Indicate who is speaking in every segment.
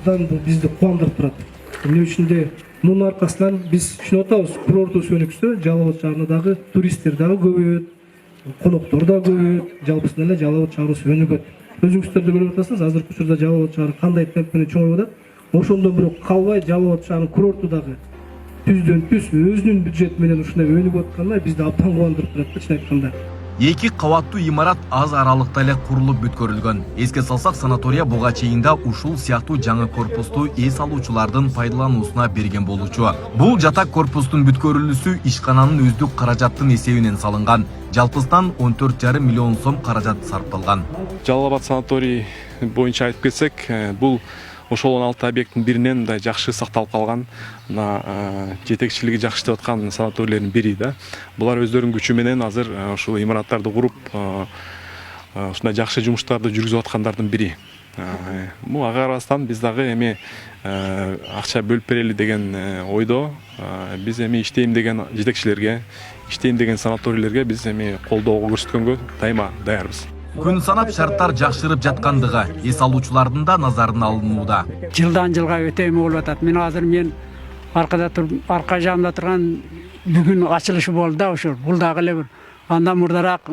Speaker 1: абдан бул бизди кубандырып турат. Эмне үчүн де мунун аркасынан биз түшүнүп атабыз, курорттук өнүксө Жалал Абад шаарына дагы туристтер дагы көбөйөт, коноктор да көбөйөт, жалпысынан эле Жалал Абад шаарыбыз өнүгөт. Өзүңүздөр да көрүп атасыз, азыркы учурда Жалал Абад шаары кандай темп менен чоңоюп атат. Ошондон бирок калбай Жалал Абад шаарынын курорту дагы түздөн түз өзүнүн бюджети менен ушундай өнүгүп атканына бизди абдан кубандырып турат, чын айтканда.
Speaker 2: Эки кабаттуу имарат аз аралыкта эле курулуп бүткөрүлгөн. Эске салсак, санатория буга чейин да ушул сыяктуу жаңы корпусту эс алуучулардын пайдалануусуна берген болчу. Бул жатак корпустун бүткөрүлүүсү ишкананын өздүк каражаттын эсебинен салынган. Жалпысынан 14,5 миллион сом каражат сарпталган.
Speaker 3: Жалал Абад санаторий боюнча айтып кетсек, бул ошол 16 объекттин биринен мындай жакшы сакталып калган, жетекчилиги жакшы деп аткан санаторийлердин бири да. Булар өздөрүнүн күчү менен азыр ушул имараттарды куруп, ушундай жакшы жумуштарды жүргүзүп аткандардын бири. Ага карабастан биз дагы эми акча бөлүп берели деген ойдо, биз эми иштейм деген жетекчилерге, иштейм деген санаторийлерге биз эми колдоо көрсөткөнгө дайыма даярбыз.
Speaker 2: Күн санап шарттар жакшырып жаткандыгы эс алуучулардын да назарына алынууда.
Speaker 4: Жылдан жылга өтөйм болуп атат. Мен азыр аркада туруп, арка жагымда турган бүгүн ачылышы болду да ушул. Бул дагы эле бир андан мурдараак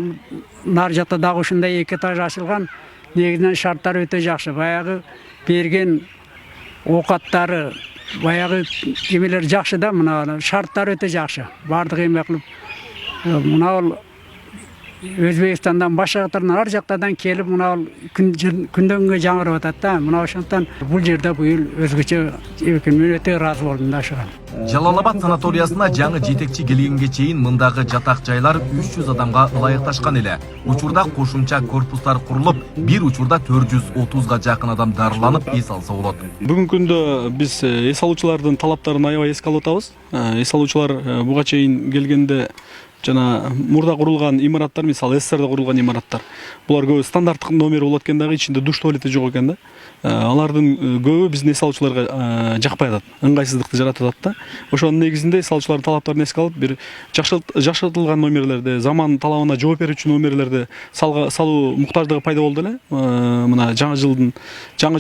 Speaker 4: нар жакта дагы ушундай 2 этаж ачылган. Негизинен шарттар өтө жакшы. Баягы берген оокаттары, баягы кемелер жакшы да, мына шарттар өтө жакшы. Бардык эме кылып мына Өзбекстандан башка жактардан ар жактардан келип мына күндөн күнгө жаңырып атат да. Мына ошондон бул жерде быйыл өзгөчө мен өтө ыраазы болдум да ошого.
Speaker 2: Жалал Абад санаториясына жаңы жетекчи келгенге чейин мындагы жатак жайлар 300 адамга ылайыкташкан эле. Учурда кошумча корпустар курулуп, бир учурда 430га жакын адам дарыланып эс алса болот.
Speaker 5: Бүгүнкү күндө биз эс алуучулардын талаптарын аябай эске алып атабыз. Эс алуучулар буга чейин келгенде жана мурда курулган имараттар, мисалы СССРде курулган имараттар. Булар көбү стандарттык номер болот экен дагы, ичинде душ туалети жок экен да. Алардын көбү биздин эс алуучуларга жакпай атат, ыңгайсыздыкты жаратып атат да. Ошонун негизинде эс алуучулардын талаптарын эске алып, бир жакшыртылган номерлерде, заман талабына жооп берүүчү номерлерде салуу муктаждыгы пайда болду эле. Мына жаңы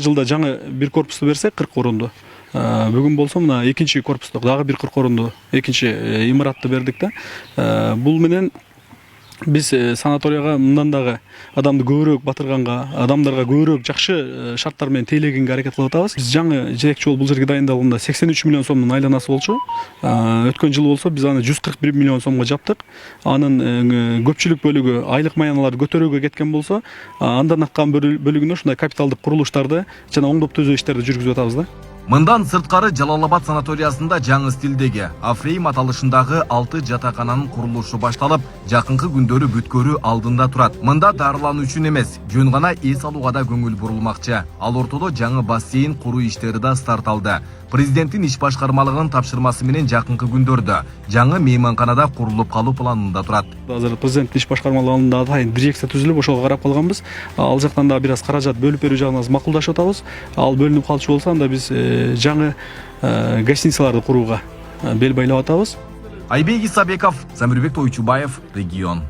Speaker 5: жылда жаңы бир корпусту берсек 40 орунду. Бүгүн болсо мына экинчи корпусту дагы бир 40 орунду экинчи имаратты бердик да. Бул менен биз санаторияга мындан дагы адамды көбүрөөк батырганга, адамдарга көбүрөөк жакшы шарттар менен тейлегенге аракет кылып атабыз. Биз жаңы жетекчи болуп бул жерге дайындалганда 83 миллион сомдун айланасы болчу. Өткөн жыл болсо биз аны 141 миллион сомго жаптык. Анын көпчүлүк бөлүгү айлык маянalарды көтөрүүгө кеткен болсо, андан аккан бөлүгүнө ушундай капиталдык курулуштарды жана оңдоп түзөө иштерди жүргүзүп атабыз да.
Speaker 2: Мындан сырткары Жалал Абад санаториясында жаңы стилдеги Афрейм аталышындагы 6 жатакананын курулушу башталып, жакынкы күндөрү бүткөрүү алдында турат. Мында дарылануу үчүн эмес, жөн гана эс алууга да көңүл бурулмакчы. Ал ортодо жаңы бассейн куруу иштери да старт алды. Президенттин иш башкармалыгынын тапшырмасы менен жакынкы күндөрдө жаңы мейманканада курулуп калуу планында турат.
Speaker 5: Азыр президенттин иш башкармалыгында атайын дирекция түзүлүп, ошого карап калганбыз. Ал жактан да бир аз каражат бөлүп берүү жагынан макулдашып атабыз. Ал бөлүнүп калчу болсо, анда биз жаңы гостиницаларды курууга бел байлап атабыз.
Speaker 2: Айбек Исабеков, Замирбек Тойчубаев, Регион.